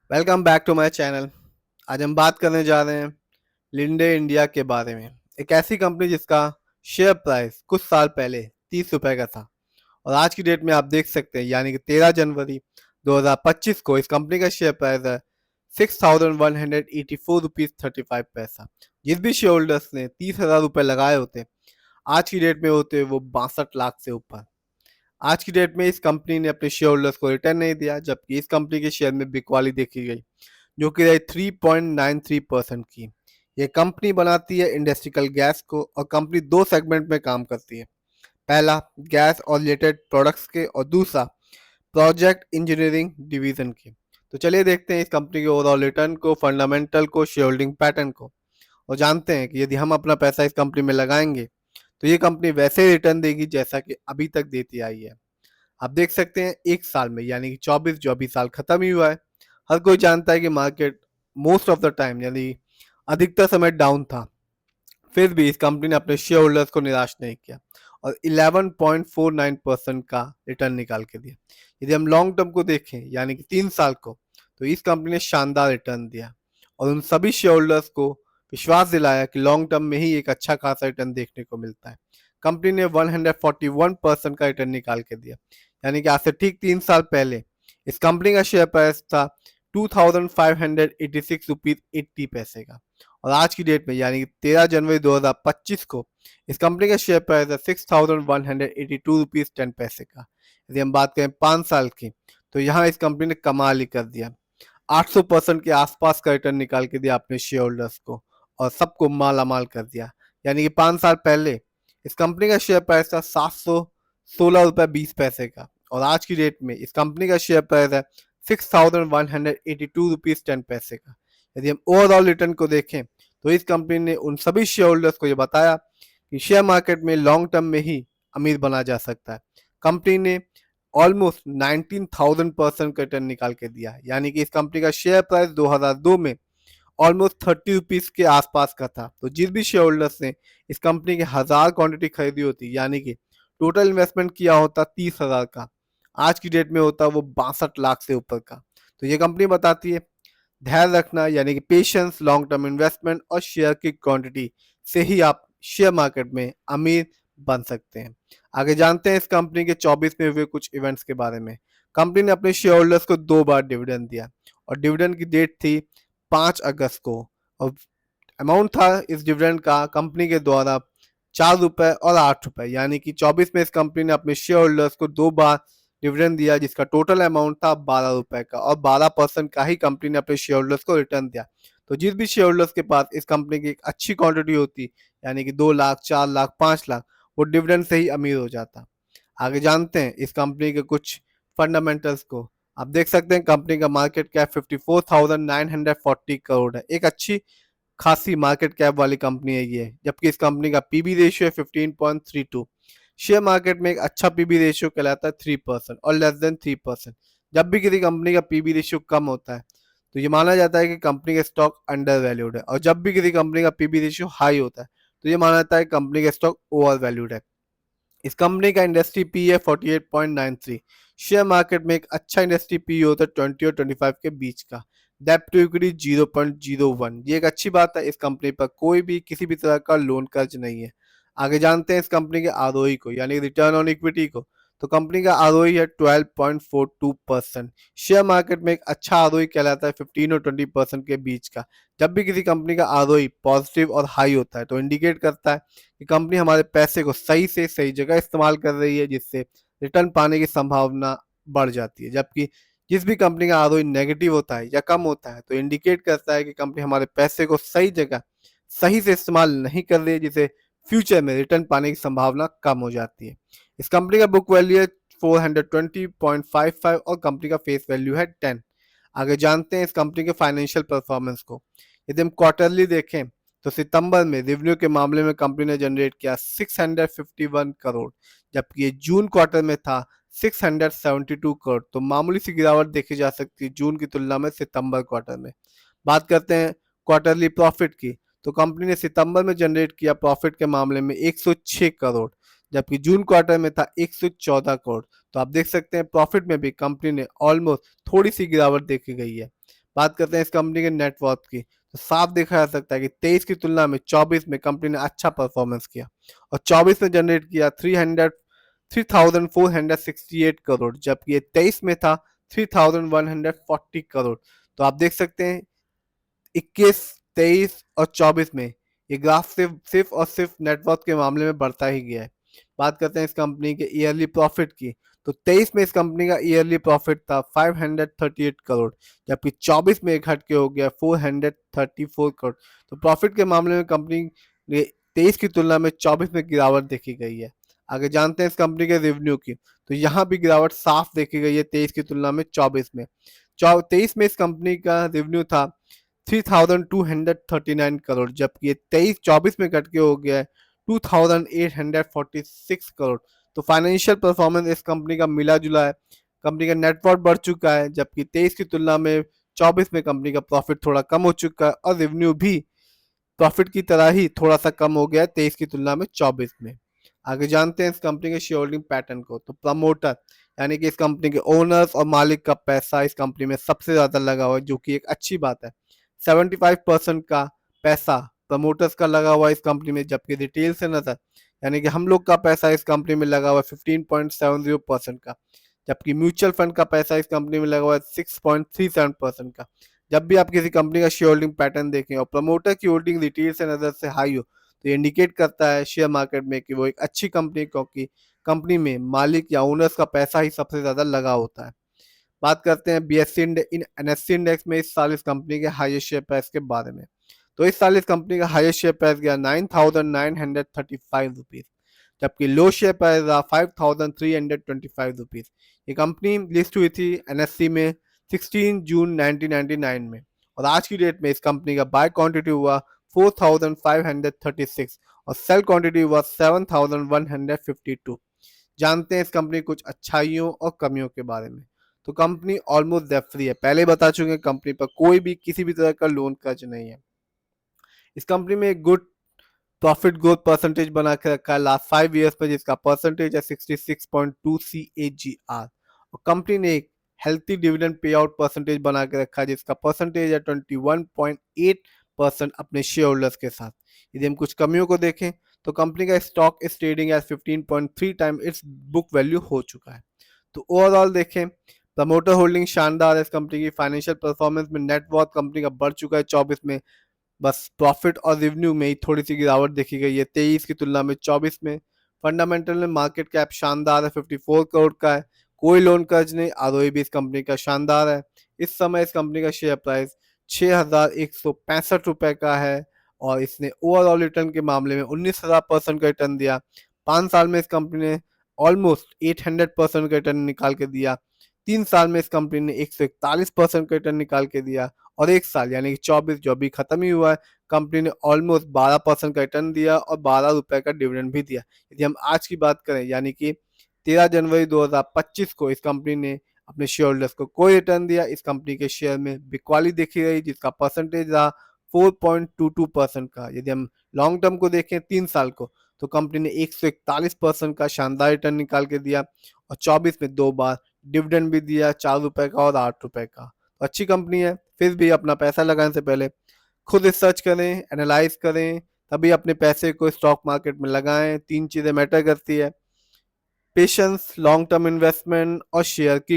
Welcome back to my channel. आज हम बात करने जा रहे हैं लिंडे इंडिया के बारे में। एक ऐसी कंपनी जिसका शेयर प्राइस कुछ साल पहले 30 रुपए का था और आज की डेट में आप देख सकते हैं यानी कि 13 जनवरी 2025 को इस कंपनी का शेयर प्राइस है 6184 रुपीज 35 पैसा। जिस भी शेयर होल्डर्स ने 30,000 रुपये लगाए होते आज की डेट में होते वो 62 लाख से ऊपर। आज की डेट में इस कंपनी ने अपने शेयर होल्डर्स को रिटर्न नहीं दिया, जबकि इस कंपनी के शेयर में बिकवाली देखी गई जो कि रही 3.93% की। ये कंपनी बनाती है इंडस्ट्रियल गैस को और कंपनी दो सेगमेंट में काम करती है। पहला गैस और रिलेटेड प्रोडक्ट्स के और दूसरा प्रोजेक्ट इंजीनियरिंग डिवीजन के। तो चलिए देखते हैं इस कंपनी के ओवरऑल रिटर्न को, फंडामेंटल को, शेयर होल्डिंग पैटर्न को और जानते हैं कि यदि हम अपना पैसा इस कंपनी में लगाएंगे तो ये कंपनी वैसे रिटर्न देगी जैसा कि अभी तक देती आई है। आप देख सकते हैं एक साल में यानी कि 24 जो अभी साल खत्म ही हुआ है, हर कोई जानता है कि market most of the time यानी अधिकतर समय डाउन था। फिर भी इस कंपनी ने अपने शेयर होल्डर्स को निराश नहीं किया और 11.49% का रिटर्न निकाल के दिया। यदि हम लॉन्ग टर्म को देखें यानी कि 3 साल को, तो इस कंपनी ने शानदार रिटर्न दिया और उन सभी शेयर होल्डर्स को विश्वास दिलाया कि लॉन्ग टर्म में ही एक अच्छा खासा रिटर्न देखने को मिलता है। कंपनी ने 141% का रिटर्न निकाल के दिया, यानी कि आज से ठीक 3 साल पहले इस कंपनी का शेयर प्राइस था 2586 रुपीज 80 पैसे का और आज की डेट में यानी कि 13 जनवरी 2025 को इस कंपनी का शेयर प्राइस है 6182 रुपीज 10 पैसे का। यदि हम बात करें 5 साल की, तो यहाँ इस कंपनी ने कमाल ही कर दिया। 800% के आसपास का रिटर्न निकाल के दिया अपने शेयर होल्डर्स को और सबको माला माल कर दिया। यानी कि 5 साल पहले इस कंपनी का शेयर प्राइस था 716 रुपये 20 पैसे का और आज की डेट में इस कंपनी का शेयर प्राइस है 6182 रुपीज 10 पैसे का। यदि हम ओवरऑल रिटर्न को देखें तो इस कंपनी ने उन सभी शेयर होल्डर्स को ये बताया कि शेयर मार्केट में लॉन्ग टर्म में ही अमीर बना जा सकता है। कंपनी ने ऑलमोस्ट 19,000% का रिटर्न निकाल के दिया, यानी कि इस कंपनी का शेयर प्राइस 2002 में ऑलमोस्ट 30 रुपीज के आसपास का था। तो जिस भी शेयर होल्डर्स ने इस कंपनी की 1000 क्वांटिटी खरीदी होती, यानी कि टोटल इन्वेस्टमेंट किया होता 30,000 का, आज की डेट में होता वो 62 लाख से ऊपर का। तो ये कंपनी बताती है धैर्य रखना यानी कि पेशेंस, लॉन्ग टर्म इन्वेस्टमेंट और शेयर की क्वांटिटी से ही आप शेयर मार्केट में अमीर बन सकते हैं। आगे जानते हैं इस कंपनी के 24 में हुए कुछ इवेंट्स के बारे में। कंपनी ने अपने शेयर होल्डर्स को 2 बार डिविडेंड दिया और डिविडेंड की डेट थी 5 अगस्त को और अमाउंट था इस डिविडेंड का कंपनी के द्वारा 4 रुपए और 8 रुपए, यानी कि 24 में इस कंपनी ने अपने शेयर होल्डर्स को 2 बार डिविडेंड दिया जिसका टोटल अमाउंट था 12 रुपए का और 12% का ही कंपनी ने अपने शेयर होल्डर्स को रिटर्न दिया। तो जिस भी शेयर होल्डर्स के पास इस कंपनी की एक अच्छी क्वांटिटी होती, यानी कि 2 लाख, 4 लाख, 5 लाख, वो डिविडेंड से ही अमीर हो जाता। आगे जानते हैं इस कंपनी के कुछ फंडामेंटल्स को। आप देख सकते हैं कंपनी का मार्केट कैप 54,940 करोड़ है। एक अच्छी खासी मार्केट कैप वाली कंपनी है ये, जबकि इस कंपनी का पीबी रेशियो है 15.32। शेयर मार्केट में एक अच्छा पीबी रेशियो कहलाता है 3% और लेस देन 3%। जब भी किसी कंपनी का पीबी रेशियो कम होता है तो ये माना जाता है कि कंपनी का स्टॉक अंडर वैल्यूड है और जब भी किसी कंपनी का पीबी रेशियो हाई होता है तो ये माना जाता है कंपनी का स्टॉक ओवर वैल्यूड है। इस कंपनी का इंडस्ट्री पी है 48.93। शेयर मार्केट में एक अच्छा इंडस्ट्री पी होता है 20 और 25 के बीच का। डेप्ट टू इक्विटी 0.01, ये एक अच्छी बात है। इस कंपनी पर कोई भी किसी भी तरह का लोन कर्ज नहीं है। आगे जानते हैं इस कंपनी के आरओई को यानी रिटर्न ऑन इक्विटी को। तो कंपनी का आरओई है 12.42%। शेयर मार्केट में एक अच्छा आरओई कहलाता है 15 और 20% के बीच का। जब भी किसी कंपनी का आरओई पॉजिटिव और हाई होता है तो इंडिकेट करता है कि कंपनी हमारे पैसे को सही से सही जगह इस्तेमाल कर रही है, जिससे रिटर्न पाने की संभावना बढ़ जाती है। जबकि जिस भी कंपनी का आरओई नेगेटिव होता है या कम होता है तो इंडिकेट करता है कि कंपनी हमारे पैसे को सही जगह सही से इस्तेमाल नहीं कर रही है, जिसे फ्यूचर में रिटर्न पाने की संभावना कम हो जाती है। इस कंपनी का बुक वैल्यू है 420.55 और कंपनी का फेस वैल्यू है 10। आगे जानते हैं इस कंपनी के फाइनेंशियल परफॉर्मेंस को। यदि हम क्वार्टरली देखें तो सितंबर में रेवेन्यू के मामले में कंपनी ने जनरेट किया 651 करोड़, जबकि ये जून क्वार्टर में था 672 करोड़। तो मामूली सी गिरावट देखी जा सकती है जून की तुलना में सितंबर क्वार्टर में। बात करते हैं क्वार्टरली प्रॉफिट की, तो कंपनी ने सितंबर में जनरेट किया प्रॉफिट के मामले में 106 करोड़, जबकि जून क्वार्टर में था 114 करोड़। तो आप देख सकते हैं प्रॉफिट में भी कंपनी ने ऑलमोस्ट थोड़ी सी गिरावट देखी गई है। बात करते हैं इस कंपनी के नेटवर्थ की, तो साफ देखा जा सकता है कि 23 की तुलना में 24 में कंपनी ने अच्छा परफॉर्मेंस किया और 24 में जनरेट किया 3,468 करोड़, जबकि ये 23 में था 3,140 करोड़। तो आप देख सकते हैं 21, 23 और 24 में ये ग्राफ सिर्फ और सिर्फ नेटवर्थ के मामले में बढ़ता ही गया है। बात करते हैं इस कंपनी के ईयरली प्रॉफिट की, तो 23 में इस कंपनी का ईयरली प्रॉफिट था 538 करोड़, जबकि 24 में घट के हो गया 434 करोड़। तो प्रॉफिट के मामले में कंपनी ने 23 की तुलना में 24 में गिरावट देखी गई है। आगे जानते हैं इस कंपनी के रेवेन्यू की, तो यहाँ भी गिरावट साफ देखी गई है 23 की तुलना में 24 में। 23 में इस कंपनी का रेवेन्यू था 3,239 करोड़, जबकि ये 23-24 में घट के हो गया है 2,846 करोड़। तो फाइनेंशियल परफॉर्मेंस इस कंपनी का मिला जुला है। कंपनी का नेटवर्थ बढ़ चुका है, जबकि 23 की तुलना में 24 में कंपनी का प्रॉफिट थोड़ा कम हो चुका है और रेवेन्यू भी प्रॉफिट की तरह ही थोड़ा सा कम हो गया है 23 की तुलना में 24 में। आगे जानते हैं इस कंपनी के शेयर होल्डिंग पैटर्न को, तो प्रमोटर यानी कि इस कंपनी के ओनर्स और मालिक का पैसा इस कंपनी में सबसे ज्यादा लगा हुआ है, जो कि एक अच्छी बात है। 75% का पैसा प्रमोटर्स का लगा हुआ है इस कंपनी में, जबकि रिटेल से नजर यानी कि हम लोग का पैसा इस कंपनी में लगा हुआ है 15.70% का, जबकि म्यूचुअल फंड का पैसा इस कंपनी में लगा हुआ है 6.37% का। जब भी आप किसी कंपनी का शेयर होल्डिंग पैटर्न देखें और प्रमोटर की होल्डिंग रिटेल से नजर से हाई हो, तो ये इंडिकेट करता है शेयर मार्केट में कि वो एक अच्छी कंपनी है, क्योंकि कंपनी में मालिक या ओनर्स का पैसा ही सबसे ज्यादा लगा होता है। बात करते हैं बीएससी एनएससी इंडेक्स में इस साल इस कंपनी के हाईएस्ट शेयर प्राइस के बारे में। तो इस साल इस कंपनी का हाईएस्ट शेयर प्राइस गया 9,935 रुपीज, जबकि लो शेयर प्राइस रहा 5,325 रुपीज। ये कंपनी लिस्ट हुई थी एनएससी में 16 जून 1999 में, और आज की डेट में इस कंपनी का बाय क्वांटिटी हुआ 4,536 और सेल क्वांटिटी हुआ 7,152। जानते हैं इस कंपनी कुछ अच्छाइयों और कमियों के बारे में। तो कंपनी ऑलमोस्ट डेट फ्री है, पहले बता चुके हैं कंपनी पर कोई भी किसी भी तरह का लोन कर्ज नहीं है। इस कंपनी में एक गुड प्रॉफिट ग्रोथ परसेंटेज बना के रखा है लास्ट 5 ईयर्स में, जिसका परसेंटेज है 66.2 CAGR, और कंपनी ने एक healthy dividend pay out percentage बना के रखा है, जिसका परसेंटेज है 21.8% अपने शेयर होल्डर्स के साथ। यदि हम कुछ कमियों को देखें, तो कंपनी का स्टॉक इस trading at 15.3 time it's book value हो चुका है। तो ओवरऑल देखें, प्रमोटर होल्डिंग शानदार है इस कंपनी की। फाइनेंशियल परफॉर्मेंस में नेटवर्थ कंपनी का बढ़ चुका है 24 में, बस प्रॉफिट और रेवेन्यू में ही थोड़ी सी गिरावट देखी गई है 23 की तुलना में 24 में। फंडामेंटल में मार्केट कैप शानदार है, 54 करोड़ का है, कोई लोन कर्ज नहीं, आरओई भी इस कंपनी का शानदार है। इस समय इस कंपनी का शेयर प्राइस 6,165 रुपए का है, और इसने ओवरऑल रिटर्न के मामले में 19,000% का रिटर्न दिया। 5 साल में इस कंपनी ने ऑलमोस्ट 800% का रिटर्न निकाल के दिया। 3 साल में इस कंपनी ने 141% का रिटर्न निकाल के दिया, और 1 साल यानी कि 24 जो अभी खत्म ही हुआ है, कंपनी ने ऑलमोस्ट 12% का रिटर्न दिया और 12 रुपए का डिविडेंड भी दिया। यदि हम आज की बात करें, यानी कि 13 जनवरी 2025 को इस कंपनी ने अपने शेयर होल्डर्स को कोई रिटर्न दिया। इस कंपनी के शेयर में बिकवाली देखी गई, जिसका परसेंटेज रहा 4.22% का। यदि हम लॉन्ग टर्म को देखें 3 साल को, तो कंपनी ने 141% का शानदार रिटर्न निकाल के दिया, और 24 में 2 बार डिविडेंड भी दिया, 4 रुपए का और 8 रुपए का। तो अच्छी कंपनी है। फिर भी अपना पैसा लगाने से पहले खुद रिसर्च करें, एनालाइज करें, तभी अपने पैसे को स्टॉक मार्केट में लगाएं। 3 चीजें मैटर करती है: पेशेंस, लॉन्ग टर्म इन्वेस्टमेंट और शेयर की